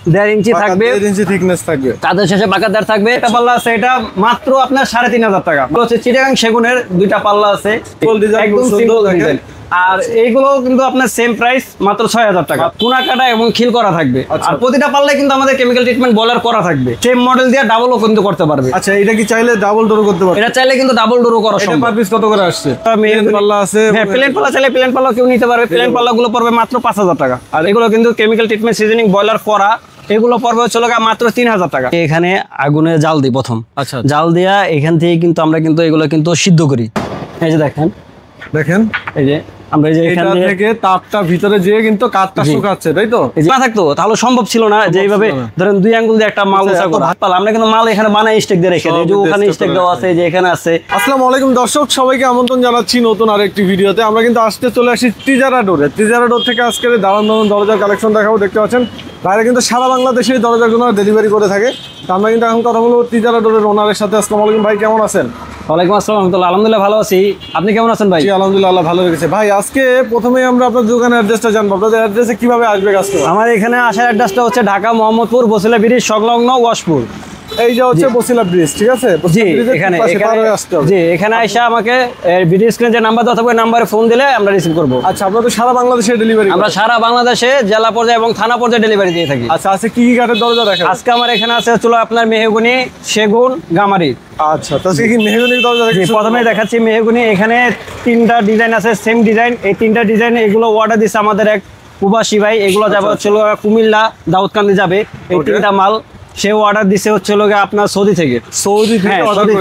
1.5 ইঞ্চি থাকবে, 1.5 ইঞ্চি থিকনেস থাকবে, কাঁধের শেষে বাঁকাদার থাকবে। একটা পাল্লা আছে এটা মাত্র আপনার 3,500 টাকা। হচ্ছে চিটাগাং সেগুনের 2টা পাল্লা আছে, একদম সিম্পল ডিজাইন। আর এইগুলো কিন্তু আপনার সেম প্রাইস, মাত্র 6,000 টাকা। কোনা কাটা এবং খিল করা থাকবে। আর প্রতিটা পাল্লায় কিন্তু আমাদের কেমিক্যাল ট্রিটমেন্ট বয়লার করা থাকবে। সেম মডেল দিয়ে ডাবলও কিন্তু করতে পারবে। আচ্ছা, এটা কি চাইলে ডাবল ডোরও করতে পারবে? এটা চাইলে কিন্তু ডাবল ডোরও করা সম্ভব। এটা পার পিস কত করে আসছে? পাল্লা আছে, হ্যাঁ, প্লেন পাল্লা চাইলে প্লেন পাল্লা কেউ নিতে পারবে। প্লেন পাল্লাগুলো পড়বে মাত্র 5,000 টাকা। আর এগুলো কিন্তু কেমিক্যাল ট্রিটমেন্ট সিজনিং বয়লার করা, এগুলো পড়বে হচ্ছে মাত্র 3,000 টাকা। এখানে আগুনে জাল দিই প্রথম। আচ্ছা, জাল দিয়া এখান থেকে কিন্তু আমরা কিন্তু এগুলো কিন্তু সিদ্ধ করি। এই যে দেখেন এই যে আমরা এই যে এখান থেকে তাপটা ভিতরে যেয়ে কিন্তু কাঠটা শুকাচ্ছে, তাই তো? না থাকতো তাহলে সম্ভব ছিল না যে এইভাবে ধরেন 2 আঙ্গুল দিয়ে একটা মাল উঁচা করে হাত পালা। আমরা কিন্তু মাল এখানে বানাই স্টেক দিয়ে রেখে দিই, যে ওখানে স্টেক দেওয়া আছে, যে এখানে আছে। আসসালামু আলাইকুম দর্শক, সবাইকে আমন্ত্রণ জানাচ্ছি নতুন আরেকটি ভিডিওতে। আমরা কিন্তু আজকে চলে আসি তিজারা ডোরে। তিজারা ডোর থেকে আজকের দারুণ দারুণ দরজার কালেকশন দেখাবো। দেখতে পাচ্ছেন বাইরে কিন্তু সারা বাংলাদেশে এই দরজাগুলো ডেলিভারি করে থাকে। তো আমরা কিন্তু এখন কথা বলবো তিজারা ডোরের ওনারের সাথে। আসসালামু আলাইকুম ভাই, কেমন আছেন? ওয়ালাইকুম আসসালাম রহমতুল্লাহ। আলহামদুলিল্লাহ ভালো আছি, আপনি কেমন আছেন ভাই? জি আলহামদুলিল্লাহ, আল্লাহ ভালো রেখেছে। ভাই আজকে প্রথমেই আমরা আপনার দোকানের অ্যাড্রেসটা জানবো। আপনাদের অ্যাড্রেসে কিভাবে আসবে কাস্টমার? আমার এখানে আসার অ্যাড্রেসটা হচ্ছে ঢাকা মোহাম্মদপুর বসিলা ব্রিজ সংলগ্ন ওয়াশপুর। এই যে হচ্ছে বসিলা ব্রিজ, ঠিক আছে? জি, এখানে জি এখানে আইসা আমাকে ভিডিও স্ক্রিনে যে নাম্বার দেওয়া থাকবে নাম্বারে ফোন দিলে আমরা রিসিভ করব। আচ্ছা, আপনারা তো সারা বাংলাদেশে ডেলিভারি? আমরা সারা বাংলাদেশে জেলা পর্যায়ে এবং থানা পর্যায়ে ডেলিভারি দিয়ে থাকি। আচ্ছা, আজকে কি কি কাঠের দরজা দেখেন? আজকে আমার এখানে আছে হলো আপনার মেহগনি, সেগুন, গামারি। আচ্ছা, তো আজকে কি মেহগনির দরজা দেখেন? প্রথমে দেখাচ্ছি মেহগনি। এখানে 3টা ডিজাইন আছে, সেম ডিজাইন। এই 3টা ডিজাইন এগুলো অর্ডার দিচ্ছে আমাদের এক প্রবাসী ভাই। এগুলো যাবে হচ্ছে কুমিল্লা, দাউদকান্দি যাবে। এই 3টা মাল সেও অর্ডার দিছে হচ্ছে আপনার সৌদি থেকে। সৌদি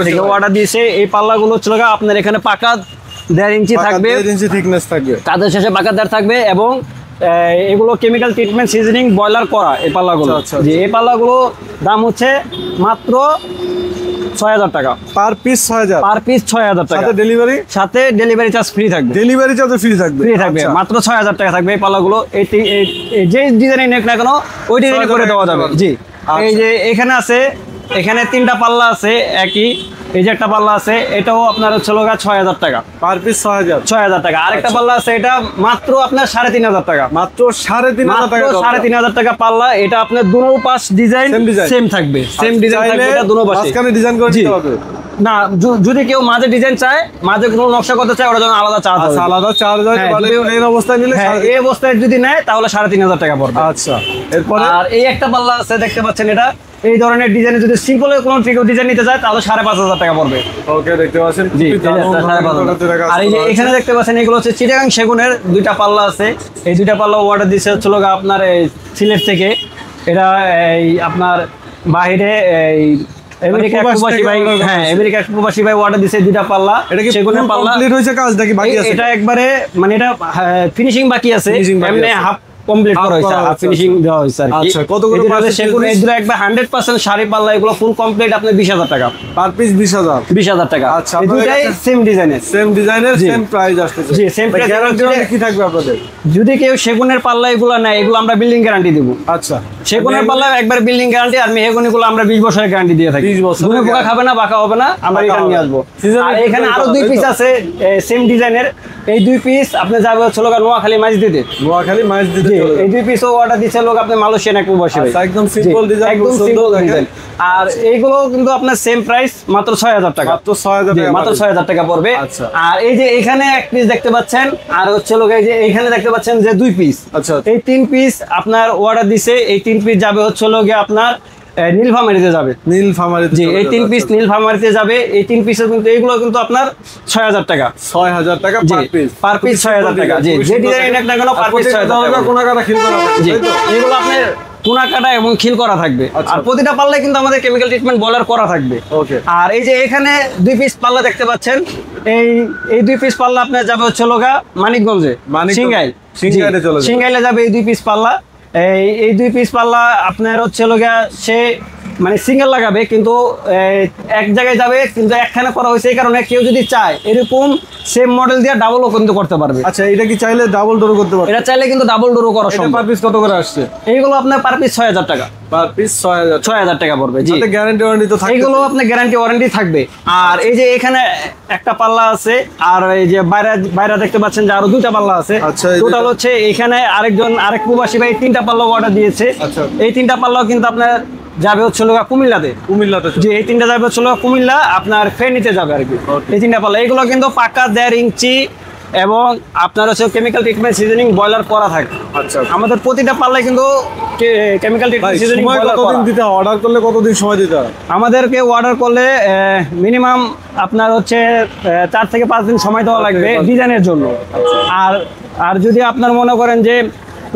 থেকে অর্ডার দিয়েছে। এই পাল্লাগুলো হচ্ছে আপনার এখানে পাকা 1.5 ইঞ্চি থাকবে, 1.5 ইঞ্চি থিকনেস থাকবে, কাঁধের শেষে বাঁকাদার থাকবে এবং এগুলো কেমিক্যাল ট্রিটমেন্ট সিজনিং বয়লার করা এই পাল্লাগুলো। যে এই পাল্লাগুলো দাম হচ্ছে মাত্র 6,000 টাকা পার পিস। 6,000 পার পিস, 6,000 টাকা। সাথে ডেলিভারি চার্জ ফ্রি থাকবে। ডেলিভারি চার্জ ফ্রি থাকবে। মাত্র 6,000 টাকা থাকবে এই পাল্লাগুলো। যে ডিজাইন নেক না কেন ওই ডিজাইন করে দেওয়া যাবে। জি, এই যে এখানে আছে, এখানে 3টা পাল্লা আছে একই। এই যে একটা পাল্লা আছে, এটাও আপনার হচ্ছে 6,000 টাকা পার পিস। 6,000 টাকা। আরেকটা পাল্লা আছে, এটা মাত্র আপনার 3,500 টাকা। মাত্র 3,500 টাকা। 3,500 টাকা পাল্লা। এটা আপনার দুনো পাশ ডিজাইন সেম থাকবে, সেম ডিজাইন থাকবে। এটা দুনো পাশে মাঝখানে ডিজাইন করে দিতে হবে না। যদি কেউ মাঝে ডিজাইন চায়, মাঝে কোনো নকশা করতে চায়, ওটা জন্য আলাদা চার্জ আছে। আলাদা চার্জ হয়। এই অবস্থায় নিলে, এই অবস্থায় যদি নেয় তাহলে 3,500 টাকা পড়বে। আচ্ছা, এরপরে আর এই একটা পাল্লা আছে দেখতে পাচ্ছেন, এটা এই ধরনের ডিজাইনে যদি সিম্পল কোনো ডিজাইন নিতে চায় তাহলে 5,500 টাকা পড়বে। ওকে, দেখতে পাচ্ছেন। আর এই যে এখানে দেখতে পাচ্ছেন, এগুলো হচ্ছে চিটাগাং সেগুনের 2টা পাল্লা আছে। এই 2টা পাল্লা অর্ডার দিচ্ছে হচ্ছে আপনার সিলেট থেকে। এটা এই আপনার বাইরে এই আমেরিকার প্রবাসী ভাই, হ্যাঁ আমেরিকার প্রবাসী ভাই অর্ডার দিছে 2টা পাল্লা। সেগুনের পাল্লা কমপ্লিট হয়েছে, কাজ নাকি বাকি আছে? এটা একবারে মানে এটা ফিনিশিং বাকি আছে, এমনি হাফ কমপ্লিট করা হয়েছে, হাফ ফিনিশিং দেওয়া হয়েছে আর কি। আচ্ছা, কত করে পাচ্ছে সেগুন? এগুলো একবার 100% শাড়ি পাল্লা, এগুলো ফুল কমপ্লিট আপনার 20,000 টাকা পার পিস। 20,000 টাকা। আচ্ছা, এই দুটাই সেম ডিজাইনের, সেম প্রাইস আসছে। জি, সেম প্রাইস। গ্যারান্টি কি থাকবে আপনাদের? যদি কেউ সেগুনের পাল্লা এগুলো নেয়, এগুলো আমরা বিল্ডিং গ্যারান্টি দেব। আচ্ছা, সেগুনের পাল্লা একবার বিল্ডিং গ্যারান্টি। আর মেহগনিগুলো আমরা 20 বছরের গ্যারান্টি দিয়ে থাকি। 20 বছর কোনো পোকা খাবে না, বাঁকা হবে না, আমরা এখানে নিয়ে আসবো। আর এখানে আরো 2 পিস আছে সেম ডিজাইনের। এই 2 পিস আপনি যাবে হচ্ছে নোয়াখালী মসজিদে। এই 2 পিসও অর্ডার দিচ্ছে লোক আপনি মালয়েশিয়ান এক প্রবাসী ভাই। একদম সিম্পল ডিজাইন, একদম সিম্পল ডিজাইন। আর এইগুলো কিন্তু আপনার সেম প্রাইস, মাত্র 6,000 টাকা। মাত্র 6,000 টাকা পড়বে। আর এই যে এখানে এক পিস দেখতে পাচ্ছেন, আর হচ্ছে এই যে এখানে দেখতে পাচ্ছেন যে 2 পিস। আচ্ছা, এই 3 পিস আপনার অর্ডার দিছে। এই 3 পিস যাবে হচ্ছে আপনার নীলফামারীতে যাবে। জি, এই 3 পিস নীলফামারীতে যাবে। এই 3 পিসের কিন্তু এইগুলো কিন্তু আপনার 6,000 টাকা। 6,000 টাকা পার পিস 6,000 টাকা। জি, যে ডিজাইন একটা কেন পার পিস 6,000 টাকা। কোনা কাটা খিল করা হবে। জি, এগুলো আপনার কোনা কাটা এবং খিল করা থাকবে। আর প্রতিটা পাল্লায় কিন্তু আমাদের কেমিক্যাল ট্রিটমেন্ট বয়লার করা থাকবে। ওকে। আর এই যে এখানে 2 পিস পাল্লা দেখতে পাচ্ছেন, এই 2 পিস পাল্লা আপনার যাবে হচ্ছে মানিকগঞ্জে, সিংগাইলে যাবে এই 2 পিস পাল্লা। এই 2 পিস পাল্লা আপনার হচ্ছে সে মানে সিঙ্গেল লাগাবে, কিন্তু এক জায়গায় যাবে, কিন্তু একখানে করা হয়েছে এই কারণে কেউ যদি চায় এরকম সেম মডেল দিয়ে ডাবলও কিন্তু করতে পারবে। আচ্ছা, এটা কি চাইলে ডাবল ডোরও করতে পারবে? এটা চাইলে কিন্তু ডাবল ডোরও করা সম্ভব। পার পিস কত করে আসছে? এইগুলো আপনার পার পিস 6000 টাকা। পার পিস 6000 টাকা পড়বে। জি, গ্যারান্টি ওয়ারেন্টি তো থাকবে। এইগুলো আপনার গ্যারান্টি ওয়ারেন্টি থাকবে। আর এই যে এখানে একটা পাল্লা আছে, আর এই যে বাইরে দেখতে পাচ্ছেন যে আরো দুইটা পাল্লা আছে। আচ্ছা, টোটাল হচ্ছে এখানে আরেক প্রবাসী ভাই 3টা পাল্লা অর্ডার দিয়েছে। আচ্ছা, এই 3টা পাল্লাও কিন্তু আপনার যাবে হচ্ছে কুমিল্লাতে। জি, এই 3টা যাবে হচ্ছে কুমিল্লা, আপনার ফেনীতে যাবে আর কি। এই 3টা পাল্লা এগুলো কিন্তু পাকা 1.5 ইঞ্চি এবং আপনার হচ্ছে কেমিক্যাল ট্রিটমেন্ট সিজনিং বয়লার করা থাকে। আচ্ছা, আমাদের প্রতিটা পাল্লায় কিন্তু কেমিক্যাল ট্রিটমেন্ট সিজনিং বয়লার করা। কতদিন দিতে হয়? অর্ডার করলে কতদিন সময় দিতে হয়? আমাদেরকে অর্ডার করলে মিনিমাম আপনার হচ্ছে 4 থেকে 5 দিন সময় দেওয়া লাগবে ডিজাইনের জন্য। আর যদি আপনার মনে করেন যে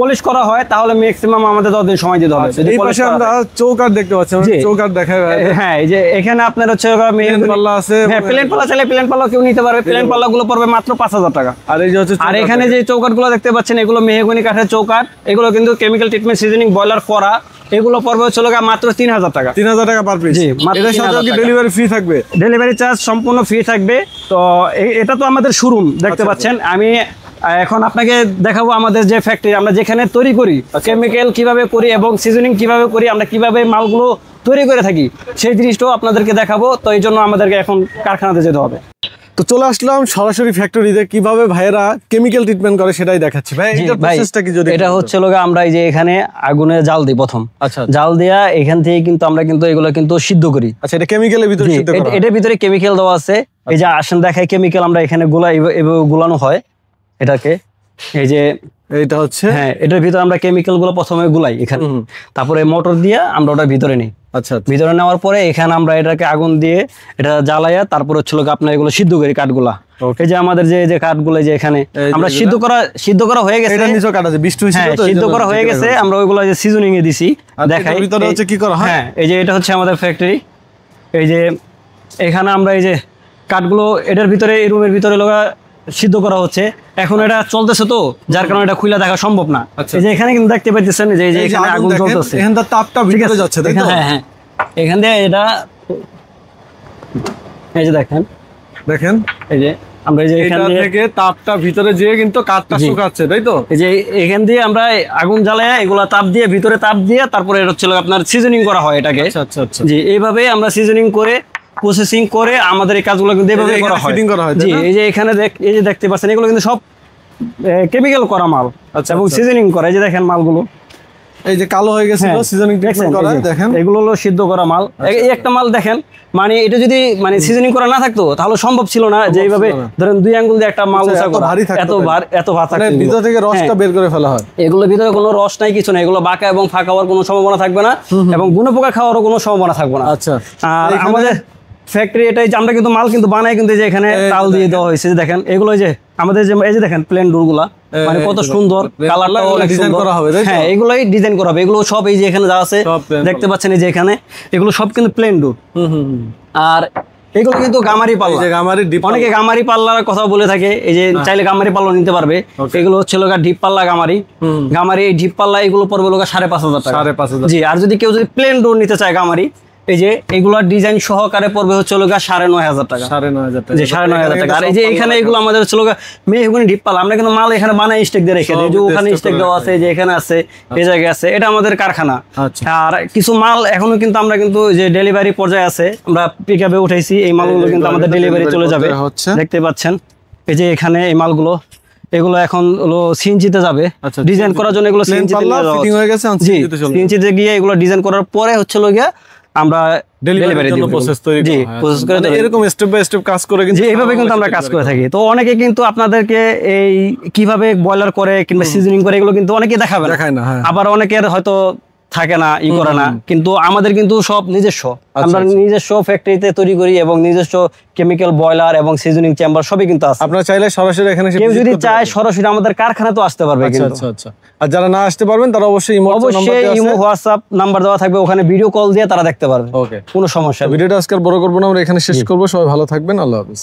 পলিশ করা হয় তাহলে ম্যাক্সিমাম আমাদের 10 দিন সময় দিতে হবে। এই পাশে আমরা চৌকাঠ দেখতে পাচ্ছি, চৌকাঠ দেখায়। হ্যাঁ, এই যে এখানে আপনার হচ্ছে পাল্লা আছে। হ্যাঁ, প্লেন পাল্লা চাইলে প্লেন পাল্লা কেউ নিতে পারবে। প্লেন পাল্লা গুলো পড়বে মাত্র 5000 টাকা। আর এই যে হচ্ছে, আর এখানে যে চৌকাঠ গুলো দেখতে পাচ্ছেন এগুলো মেহগনি কাঠের চৌকাঠ, এগুলো কিন্তু কেমিক্যাল ট্রিটমেন্ট সিজনিং বয়লার করা। এগুলো পড়বে হচ্ছে মাত্র 3000 টাকা। 3000 টাকা পার পিস। জি, এর সাথে কি ডেলিভারি ফ্রি থাকবে? ডেলিভারি চার্জ সম্পূর্ণ ফ্রি থাকবে। তো এটা তো আমাদের শোরুম দেখতে পাচ্ছেন। আমি এখন আপনাকে দেখাবো আমাদের যে ফ্যাক্টরি, আমরা যেখানে তৈরি করি, কেমিক্যাল কিভাবে করি এবং সিজনিং কিভাবে করি, আমরা কিভাবে মালগুলো তৈরি করে থাকি, সেই জিনিসটাও আপনাদেরকে দেখাবো। তো এই জন্য আমাদেরকে এখন কারখানাতে যেতে হবে। তো চলে আসলাম সরাসরি ফ্যাক্টরিতে, কিভাবে ভাইয়েরা কেমিক্যাল ট্রিটমেন্ট করে সেটাই দেখাচ্ছি। ভাই, এটা প্রসেসটা কি? যদি এটা হচ্ছে আমরা এই যে এখানে আগুনে জাল দিই প্রথম। আচ্ছা, জাল দেয়া এখান থেকে কিন্তু আমরা কিন্তু এগুলো কিন্তু সিদ্ধ করি। আচ্ছা, এটা কেমিক্যালের ভিতরে সিদ্ধ করা হয়? এটার ভিতরে কেমিক্যাল দেওয়া আছে। এই যে আসেন দেখাই কেমিক্যাল আমরা এখানে গুলানো হয় এটাকে। এই যে এইটা হচ্ছে, হ্যাঁ, এটার ভিতরে আমরা কেমিক্যাল গুলো প্রথমে গুলাই এখানে, তারপরে মোটর দিয়ে আমরা ওটা ভিতরে নিই। আচ্ছা, ভিতরে নেওয়ার পরে এখানে আমরা এটাকে আগুন দিয়ে এটা জ্বালাইয়া তারপর হচ্ছে আপনার এগুলো সিদ্ধ করি কাঠগুলা। এই যে আমাদের যে কাঠগুলো যে এখানে আমরা সিদ্ধ করা হয়ে গেছে, এটা নিচে কাটা আছে, বৃষ্টি হইছে তো সিদ্ধ করা হয়ে গেছে। আমরা ওইগুলো যে সিজনিং এ দিছি দেখাই। ভিতরে হচ্ছে কি করা হয়? হ্যাঁ, এই যে এটা হচ্ছে আমাদের ফ্যাক্টরি। এই যে এখানে আমরা এই যে কাঠগুলো এটার ভিতরে, এই রুমের ভিতরে সিদ্ধ করা হচ্ছে। এখন এটা চলতেছে তো, যার কারণে এটা খুলে দেখা সম্ভব না। এই যে এখানে কিন্তু দেখতে পাচ্ছেন যে এখানে আগুন জ্বলতেছে, এখানটা তাপটা ভিতরে যাচ্ছে, তাই তো? হ্যাঁ, এখান দিয়ে এটা, এই যে দেখেন এই যে আমরা এই যে এখান থেকে তাপটা ভিতরে যেয়ে কিন্তু কাঠটা শুকাচ্ছে, তাই তো? এই যে এখান দিয়ে আমরা আগুন জ্বালায় এগুলা তাপ দিয়ে ভিতরে তাপ দিয়ে তারপরে এটা হচ্ছে আপনার সিজনিং করা হয় এটাকে। আচ্ছা, জি, এইভাবে আমরা সিজনিং করে প্রসেসিং করে আমাদের এই কাজগুলো কিন্তু এভাবে করা হয়। জি, এই যে এখানে এই যে দেখতে পাচ্ছেন এগুলো কিন্তু সব কেমিক্যাল করা মাল। আচ্ছা, এবং সিজনিং করা। এই যে দেখেন মালগুলো এই যে কালো হয়ে গেছে, সিজনিং করা। দেখেন, এগুলো হলো সিদ্ধ করা মাল। এই একটা মাল দেখেন, মানে এটা যদি মানে সিজনিং করা না থাকতো তাহলে সম্ভব ছিল না যে এইভাবে ধরেন 2 আঙ্গুল দিয়ে একটা মাল উঁচা করা, এত ভার থাকতো, ভিতর থেকে রসটা বের করে ফেলা হয়। এগুলোর ভিতরে কোনো রস নাই, কিছু নাই। এগুলো বাঁকা এবং ফাঁকা হওয়ার কোনো সম্ভাবনা থাকবে না এবং গুণ পোকা খাওয়ারও কোনো সম্ভাবনা থাকবে না। আচ্ছা, আর আমাদের ফ্যাক্টরি এটাই যে আমরা কিন্তু মাল কিন্তু বানাই কিন্তু যে এখানে তাল দিয়ে দেওয়া হয়েছে। যে দেখেন এগুলো যে আমাদের যে এই যে দেখেন প্লেন ডোরগুলা, মানে কত সুন্দর, কালারটা অনেক ডিজাইন করা হবে। হ্যাঁ, এগুলোই ডিজাইন করা হবে। এগুলো সব এই যে এখানে যা আছে দেখতে পাচ্ছেন, এই যে এখানে এগুলো সব কিন্তু প্লেন ডোর। আর এগুলো কিন্তু গামারি পাল্লা। অনেকে গামারি পাল্লার কথা বলে থাকে, এই যে চাইলে গামারি পাল্লা নিতে পারবে। এগুলো হচ্ছে ঢিপ পাল্লা গামারি। এই ঢিপ পাল্লা এগুলো পড়বে 5500 টাকা। 5500। জি, আর যদি কেউ প্লেন ডোর নিতে চায় গামারি, এই যে এগুলো ডিজাইন সহকারে পড়বে হচ্ছে 9500 টাকা। 9500 টাকা। জি, 9500 টাকা। আর এই যে এখানে এগুলো আমাদের হচ্ছে মেহগনি ঢিপ পাল্লা। আমরা কিন্তু মাল এখানে বানাই স্টেক দিয়ে রেখে দিই। যে ওখানে স্টেক দেওয়া আছে, যে এখানে আছে, এই জায়গায় আছে, এটা আমাদের কারখানা। আর কিছু মাল এখনো কিন্তু আমরা কিন্তু যে ডেলিভারি পর্যায়ে আছে, আমরা পিকআপে উঠাইছি। এই মালগুলো কিন্তু আমাদের ডেলিভারি চলে যাবে, দেখতে পাচ্ছেন। এই যে এখানে এই মালগুলো, এগুলো এখন হলো সিএনজিতে যাবে ডিজাইন করার জন্য। এগুলো সিএনজিতে গিয়ে এগুলো ডিজাইন করার পরে হচ্ছে গিয়া আমরা ডেলিভারি দিব। প্রসেস তৈরি জি, প্রসেস করে এরকম স্টেপ বাই স্টেপ কাজ করে কিন্তু এইভাবে কিন্তু আমরা কাজ করে থাকি। তো অনেকে কিন্তু আপনাদেরকে এই কিভাবে বয়লার করে কিংবা সিজনিং করে এগুলো কিন্তু অনেকে দেখায় না। আবার অনেকের হয়তো থাকে না, করে না। কিন্তু আমাদের কিন্তু সব নিজস্ব, আমরা নিজস্ব ফ্যাক্টরিতে তৈরি করি এবং নিজস্ব কেমিক্যাল বয়লার এবং সিজনিং চেম্বার সবই কিন্তু আছে। আপনারা চাইলে সরাসরি এখানে কেউ যদি চায় সরাসরি আমাদের কারখানা তো আসতে পারবে কিন্তু। আচ্ছা, আর যারা না আসতে পারবেন তারা অবশ্যই ইমো হোয়াটসঅ্যাপ নাম্বার দেওয়া থাকবে, ওখানে ভিডিও কল দিয়ে তারা দেখতে পারবে। ওকে, কোনো সমস্যা। ভিডিওটা আজকে বড় করব না, আমরা এখানে শেষ করব। সবাই ভালো থাকবেন, আল্লাহ হাফেজ।